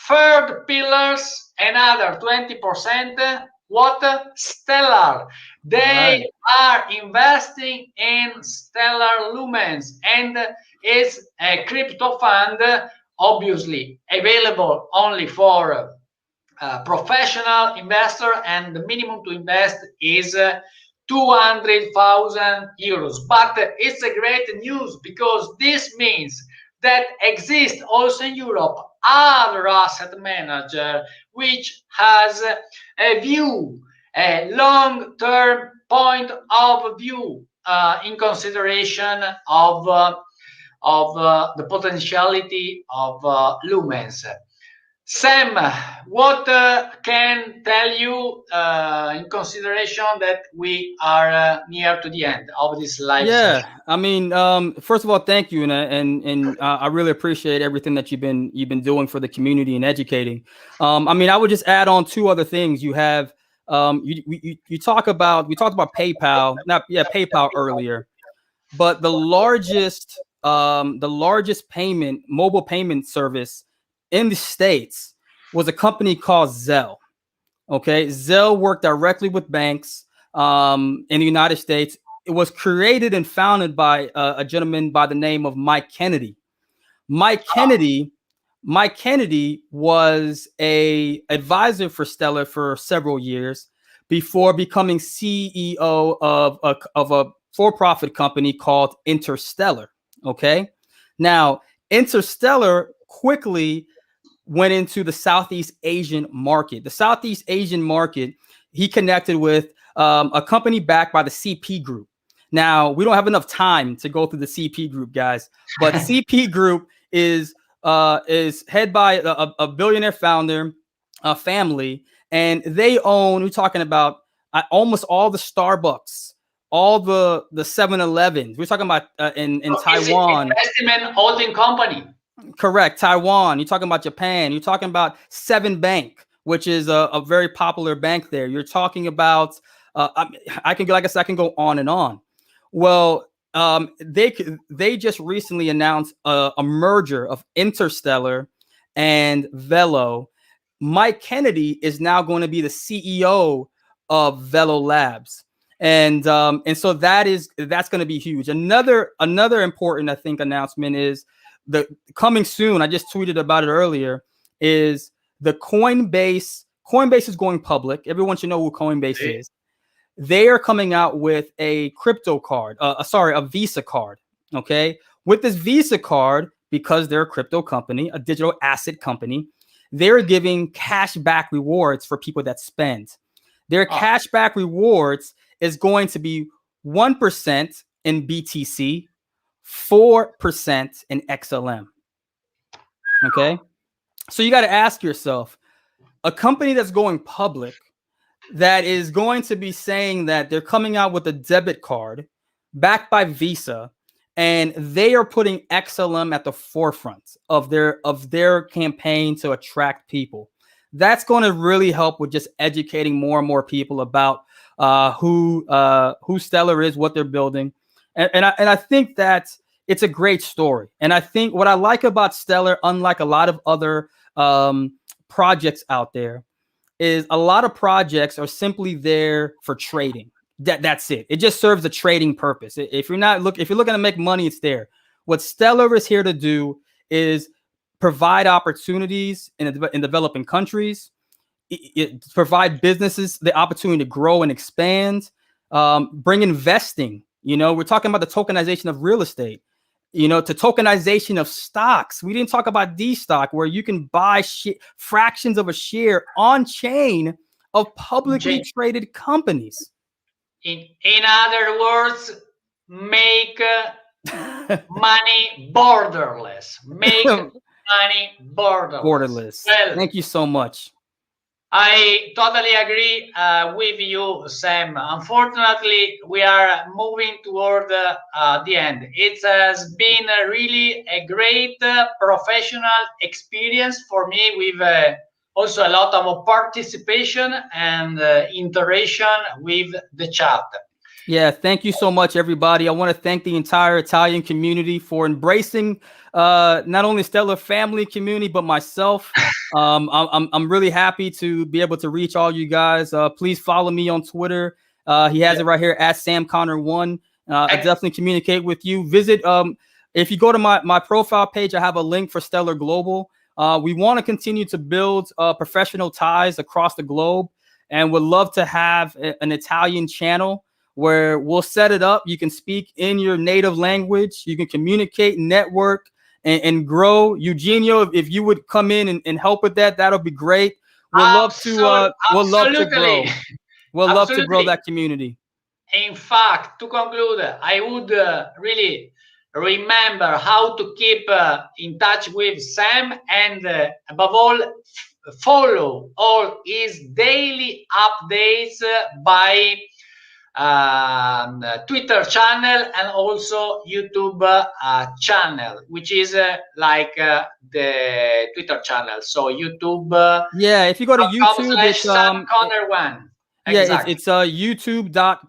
Third pillars, another 20%, what? Stellar. They are investing in Stellar Lumens, and it's a crypto fund, obviously available only for professional investor, and the minimum to invest is 200,000 euros. But it's a great news, because this means that exist also in Europe other asset manager which has a view, a long-term point of view in consideration of the potentiality of Lumens. Sam, what can tell you in consideration that we are near to the end of this live session? I mean, first of all, thank you, and I really appreciate everything that you've been doing for the community and educating. I mean, I would just add on two other things. You have we talked about PayPal, PayPal earlier, but the largest mobile payment service in the States was a company called Zelle. Okay, Zelle worked directly with banks in the United States. It was created and founded by a gentleman by the name of Mike Kennedy. Mike Kennedy was a advisor for Stellar for several years before becoming CEO of a for-profit company called Interstellar. Okay, now Interstellar quickly went into the Southeast Asian market. The Southeast Asian market, he connected with a company backed by the CP Group. Now, we don't have enough time to go through the CP Group, guys, but CP Group is head by a billionaire founder, a family, and they own, we're talking about almost all the Starbucks, all the 7-Elevens. We're talking about in Taiwan. Investment holding company. Correct. Taiwan. You're talking about Japan. You're talking about Seven Bank, which is a very popular bank there. You're talking about, I can go on and on. Well, they just recently announced a merger of Interstellar and Velo. Mike Kennedy is now going to be the CEO of Velo Labs. And so that's going to be huge. Another important, I think, announcement is the coming soon. I just tweeted about it earlier. Is the Coinbase? Coinbase is going public. Everyone should know who Coinbase is. They are coming out with a crypto card. A Visa card. Okay, with this Visa card, because they're a crypto company, a digital asset company, they're giving cash back rewards for people that spend. Their cash back rewards is going to be 1% in BTC, 4% in XLM. Okay. So you got to ask yourself, a company that's going public that is going to be saying that they're coming out with a debit card backed by Visa, and they are putting XLM at the forefront of their campaign to attract people. That's going to really help with just educating more and more people about who Stellar is, what they're building. And I think that it's a great story. And I think what I like about Stellar, unlike a lot of other projects out there, is a lot of projects are simply there for trading. That's it. It just serves a trading purpose. If you're looking to make money, it's there. What Stellar is here to do is provide opportunities in developing countries. It provide businesses the opportunity to grow and expand, bring investing. We're talking about the tokenization of real estate, to tokenization of stocks. We didn't talk about D-Stock, where you can buy fractions of a share on chain of publicly traded companies. In other words, make money borderless. Make money borderless. Well, thank you so much. I totally agree with you, Sam. Unfortunately, we are moving toward the end. It has been really a great professional experience for me, with also a lot of participation and interaction with the chat. Yeah, thank you so much, everybody. I want to thank the entire Italian community for embracing not only Stellar family community, but myself. I'm really happy to be able to reach all you guys. Please follow me on Twitter. He has it right here at SamConnor1. I definitely communicate with you. Visit if you go to my profile page, I have a link for Stellar Global. We want to continue to build professional ties across the globe, and would love to have an Italian channel where we'll set it up. You can speak in your native language. You can communicate, network, and grow. Eugenio, if you would come in and help with that, that'll be great. We'll love to grow. We'll love to grow that community. In fact, to conclude, I would really remember how to keep in touch with Sam, and above all, follow all his daily updates by Twitter channel and also YouTube channel, which is like the Twitter channel. So YouTube. Yeah, if you go to YouTube, it's SamConnor1. Yeah, exactly. It's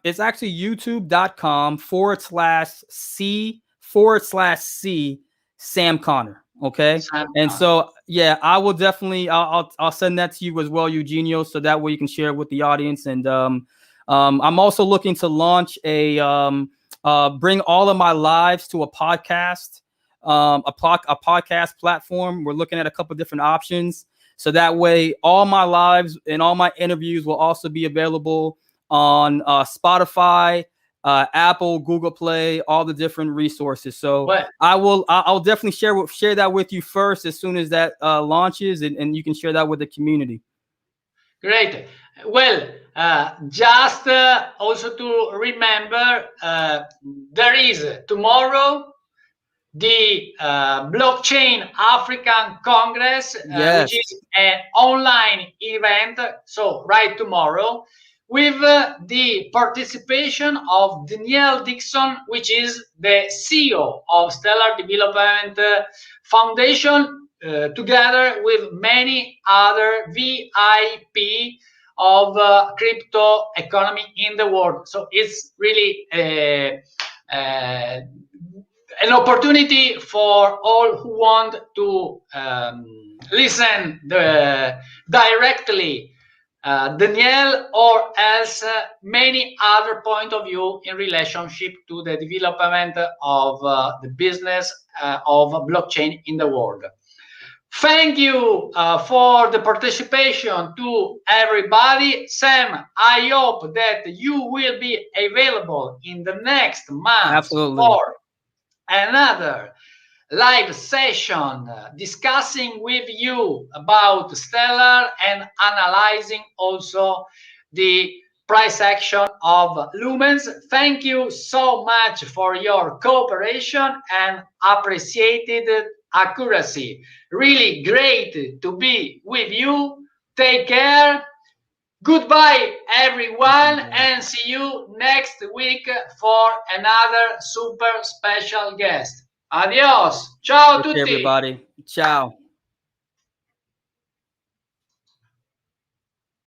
it's actually youtube.com/C/C Sam Connor. Okay. Sam And Connor. so, yeah, I will definitely, I'll send that to you as well, Eugenio, so that way you can share it with the audience. And I'm also looking to launch bring all of my lives to a podcast, a podcast platform. We're looking at a couple of different options. So that way, all my lives and all my interviews will also be available on Spotify, Apple, Google Play, all the different resources. So I'll definitely share that with you first as soon as that launches, and you can share that with the community. Great. Well, just also to remember, there is tomorrow the Blockchain African Congress, Yes. which is an online event, so right tomorrow, with the participation of Danielle Dixon, which is the CEO of Stellar Development Foundation, together with many other VIP of crypto economy in the world. So it's really an opportunity for all who want to listen directly Danielle, or else many other point of view in relationship to the development of the business of blockchain in the world. Thank you for the participation to everybody. Sam, I hope that you will be available in the next month for another live session discussing with you about Stellar and analyzing also the price action of Lumens. Thank you so much for your cooperation and appreciated accuracy. Really great to be with you. Take care. Goodbye, everyone, and see you next week for another super special guest. Adios. Ciao a tutti. Everybody. Ciao.